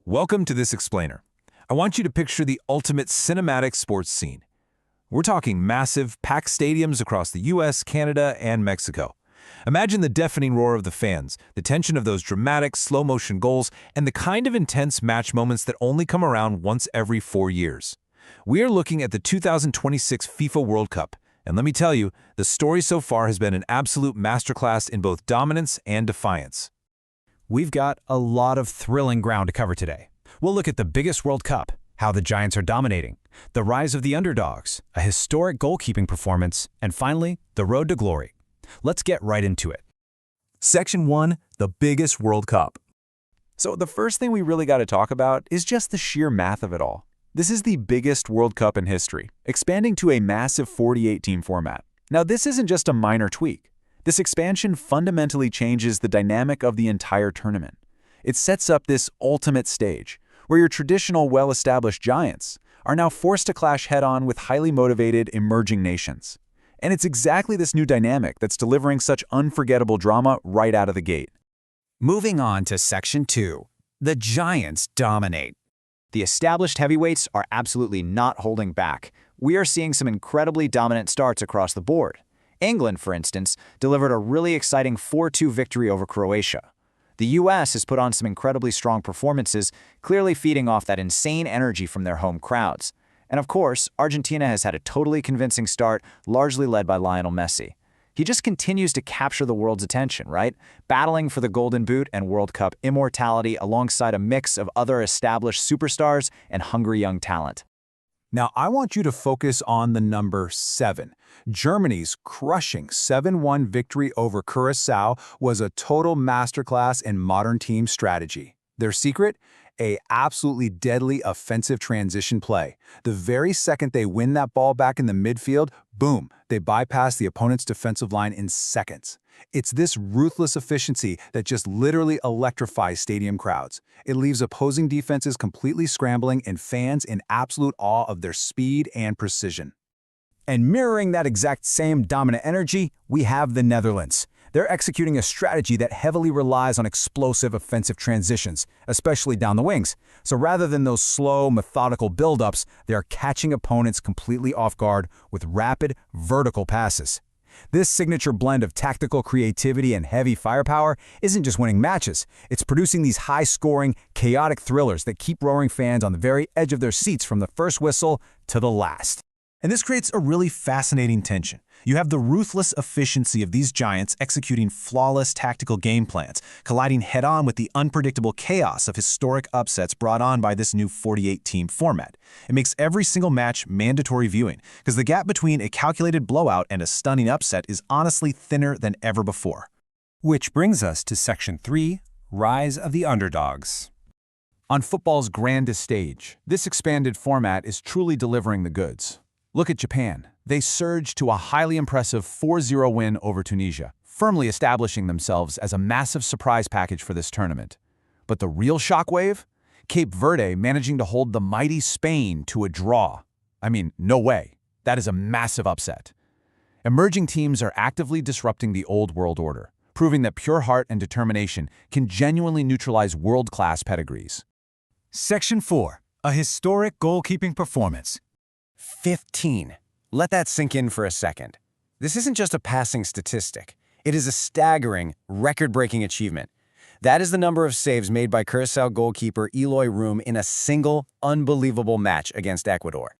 Welcome to this explainer. I want you to picture the ultimate cinematic sports scene. We're talking massive, packed stadiums across the US, Canada, and Mexico. Imagine the deafening roar of the fans, the tension of those dramatic, slow-motion goals, and the kind of intense match moments that only come around once every 4 years. We are looking at the 2026 FIFA World Cup, and let me tell you, the story so far has been an absolute masterclass in both dominance and defiance. We've got a lot of thrilling ground to cover today. We'll look at the biggest World Cup, how the Giants are dominating, the rise of the underdogs, a historic goalkeeping performance, and finally, the road to glory. Let's get right into it. Section 1, the biggest World Cup. So the first thing we really got to talk about is just the sheer math of it all. This is the biggest World Cup in history, expanding to a massive 48-team format. Now, this isn't just a minor tweak. This expansion fundamentally changes the dynamic of the entire tournament. It sets up this ultimate stage, where your traditional well-established giants are now forced to clash head-on with highly motivated, emerging nations. And it's exactly this new dynamic that's delivering such unforgettable drama right out of the gate. Moving on to Section 2, the Giants dominate. The established heavyweights are absolutely not holding back. We are seeing some incredibly dominant starts across the board. England, for instance, delivered a really exciting 4-2 victory over Croatia. The US has put on some incredibly strong performances, clearly feeding off that insane energy from their home crowds. And of course, Argentina has had a totally convincing start, largely led by Lionel Messi. He just continues to capture the world's attention, right? Battling for the Golden Boot and World Cup immortality alongside a mix of other established superstars and hungry young talent. Now, I want you to focus on the number 7. Germany's crushing 7-1 victory over Curaçao was a total masterclass in modern team strategy. Their secret? A absolutely deadly offensive transition play. The very second they win that ball back in the midfield, boom, they bypass the opponent's defensive line in seconds. It's this ruthless efficiency that just literally electrifies stadium crowds. It leaves opposing defenses completely scrambling and fans in absolute awe of their speed and precision. And mirroring that exact same dominant energy, we have the Netherlands. They're executing a strategy that heavily relies on explosive offensive transitions, especially down the wings. So rather than those slow, methodical buildups, they are catching opponents completely off guard with rapid, vertical passes. This signature blend of tactical creativity and heavy firepower isn't just winning matches, it's producing these high-scoring, chaotic thrillers that keep roaring fans on the very edge of their seats from the first whistle to the last. And this creates a really fascinating tension. You have the ruthless efficiency of these giants executing flawless tactical game plans, colliding head-on with the unpredictable chaos of historic upsets brought on by this new 48-team format. It makes every single match mandatory viewing, because the gap between a calculated blowout and a stunning upset is honestly thinner than ever before. Which brings us to Section 3, Rise of the Underdogs. On football's grandest stage, this expanded format is truly delivering the goods. Look at Japan. They surged to a highly impressive 4-0 win over Tunisia, firmly establishing themselves as a massive surprise package for this tournament. But the real shockwave? Cape Verde managing to hold the mighty Spain to a draw. I mean, no way. That is a massive upset. Emerging teams are actively disrupting the old world order, proving that pure heart and determination can genuinely neutralize world-class pedigrees. Section 4, a historic goalkeeping performance. 15. Let that sink in for a second. This isn't just a passing statistic. It is a staggering, record-breaking achievement. That is the number of saves made by Curaçao goalkeeper Eloy Room in a single, unbelievable match against Ecuador.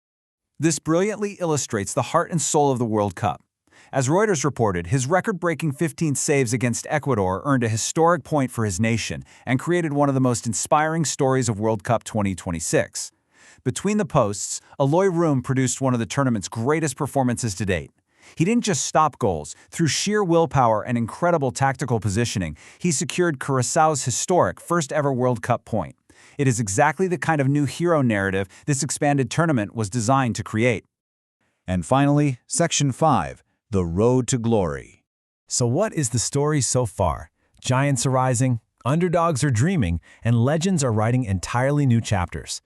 This brilliantly illustrates the heart and soul of the World Cup. As Reuters reported, his record-breaking 15 saves against Ecuador earned a historic point for his nation and created one of the most inspiring stories of World Cup 2026. Between the posts, Eloy Room produced one of the tournament's greatest performances to date. He didn't just stop goals. Through sheer willpower and incredible tactical positioning, he secured Curaçao's historic first-ever World Cup point. It is exactly the kind of new hero narrative this expanded tournament was designed to create. And finally, Section 5, the road to glory. So what is the story so far? Giants are rising, underdogs are dreaming, and legends are writing entirely new chapters.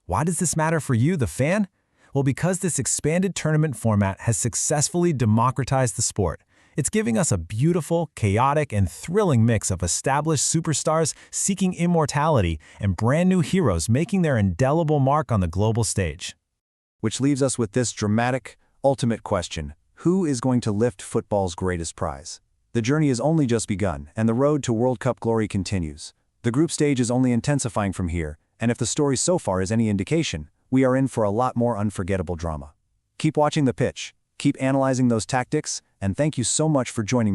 Why does this matter for you, the fan? Well, because this expanded tournament format has successfully democratized the sport. It's giving us a beautiful, chaotic, and thrilling mix of established superstars seeking immortality and brand new heroes making their indelible mark on the global stage. Which leaves us with this dramatic, ultimate question: who is going to lift football's greatest prize? The journey has only just begun, and the road to World Cup glory continues. The group stage is only intensifying from here, and if the story so far is any indication, we are in for a lot more unforgettable drama. Keep watching the pitch, keep analyzing those tactics, and thank you so much for joining me.